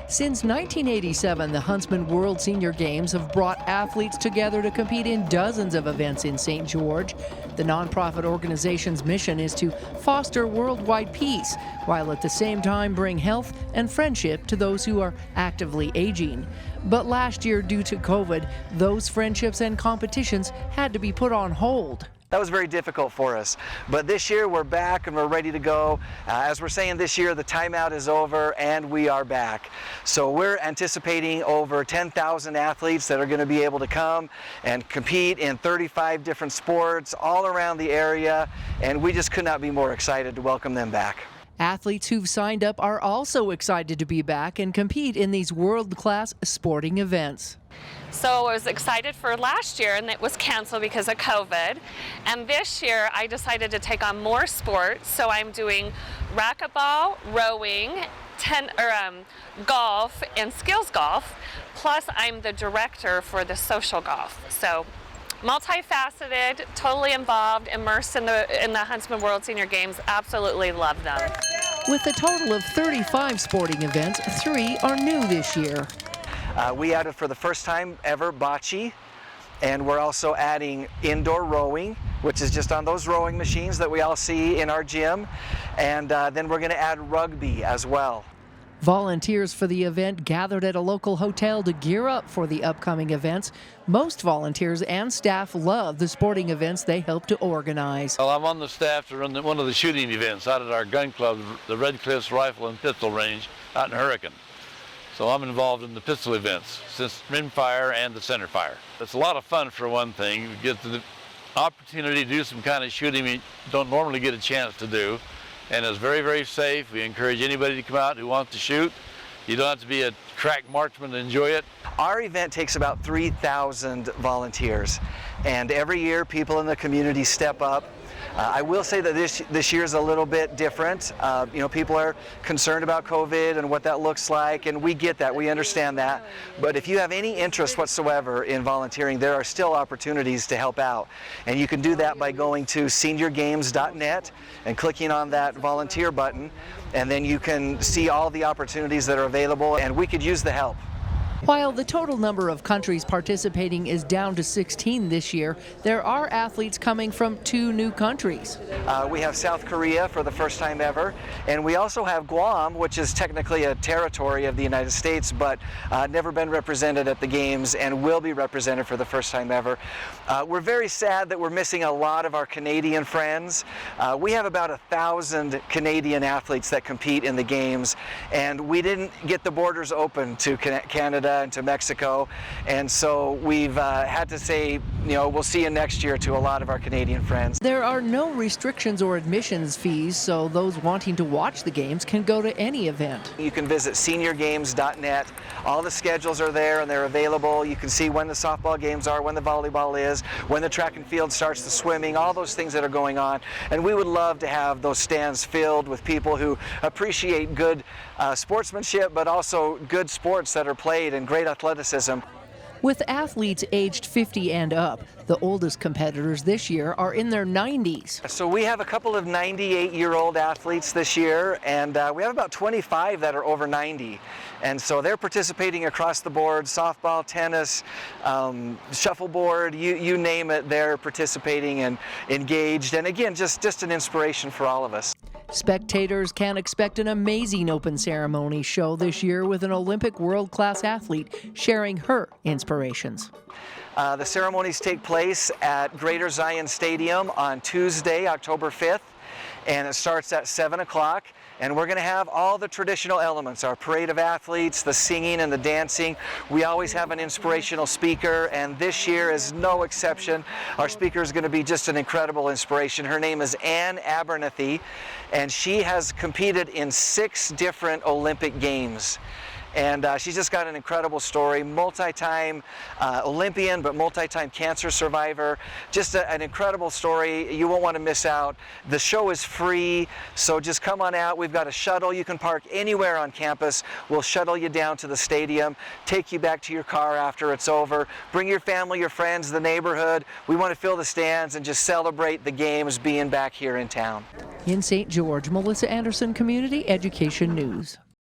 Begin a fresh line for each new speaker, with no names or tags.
Since 1987, the Huntsman World Senior Games have brought athletes together to compete in dozens of events in St. George. The nonprofit organization's mission is to foster worldwide peace, while at the same time bring health and friendship to those who are actively aging. But last year, due to COVID, those friendships and competitions had to be put on hold.
That was very difficult for us, but this year we're back and we're ready to go. As we're saying this year, the timeout is over and we are back. So we're anticipating over 10,000 athletes that are going to be able to come and compete in 35 different sports all around the area, and we just could not be more excited to welcome them back.
Athletes who've signed up are also excited to be back and compete in these world-class sporting events.
So I was excited for last year, and it was canceled because of COVID. And this year I decided to take on more sports. So I'm doing racquetball, rowing, golf, and skills golf. Plus I'm the director for the social golf. So multifaceted, totally involved, immersed in the Huntsman World Senior Games. Absolutely love them.
With a total of 35 sporting events, 3 are new this year.
We added for the first time ever bocce, and we're also adding indoor rowing, which is just on those rowing machines that we all see in our gym, and then we're going to add rugby as well.
Volunteers for the event gathered at a local hotel to gear up for the upcoming events. Most volunteers and staff love the sporting events they help to organize.
Well, I'm on the staff to run one of the shooting events out at our gun club, the Red Cliffs Rifle and Pistol Range out in Hurricane. So I'm involved in the pistol events, since rimfire and the centerfire. It's a lot of fun for one thing. You get the opportunity to do some kind of shooting you don't normally get a chance to do. And it's very, very safe. We encourage anybody to come out who wants to shoot. You don't have to be a crack marksman to enjoy it.
Our event takes about 3,000 volunteers, and every year people in the community step up. I will say that this year is a little bit different. People are concerned about COVID and what that looks like, and we get that, we understand that. But if you have any interest whatsoever in volunteering, there are still opportunities to help out. And you can do that by going to seniorgames.net and clicking on that volunteer button, and then you can see all the opportunities that are available, and we could use the help.
While the total number of countries participating is down to 16 this year, there are athletes coming from 2 new countries.
We have South Korea for the first time ever, and we also have Guam, which is technically a territory of the United States, but never been represented at the Games and will be represented for the first time ever. We're very sad that we're missing a lot of our Canadian friends. We have about 1,000 Canadian athletes that compete in the Games, and we didn't get the borders open to Canada and to Mexico, and so we've had to say, we'll see you next year to a lot of our Canadian friends.
There are no restrictions or admissions fees, so those wanting to watch the games can go to any event.
You can visit seniorgames.net. All the schedules are there and they're available. You can see when the softball games are, when the volleyball is, when the track and field starts, the swimming, all those things that are going on. And we would love to have those stands filled with people who appreciate good sportsmanship, but also good sports that are played and great athleticism.
With athletes aged 50 and up, the oldest competitors this year are in their 90s.
So we have a couple of 98-year-old athletes this year, and we have about 25 that are over 90. And so they're participating across the board: softball, tennis, shuffleboard, you name it, they're participating and engaged. And again, just an inspiration for all of us.
Spectators can expect an amazing open ceremony show this year with an Olympic world-class athlete sharing her inspirations.
The ceremonies take place at Greater Zion Stadium on Tuesday, October 5th, and it starts at 7 o'clock. And we're going to have all the traditional elements, our parade of athletes, the singing and the dancing. We always have an inspirational speaker, and this year is no exception. Our speaker is going to be just an incredible inspiration. Her name is Ann Abernathy, and she has competed in 6 different Olympic Games. And she's just got an incredible story, multi-time Olympian, but multi-time cancer survivor. Just an incredible story. You won't want to miss out. The show is free, so just come on out. We've got a shuttle. You can park anywhere on campus. We'll shuttle you down to the stadium, take you back to your car after it's over. Bring your family, your friends, the neighborhood. We want to fill the stands and just celebrate the games being back here in town.
In St. George, Melissa Anderson, Community Education News.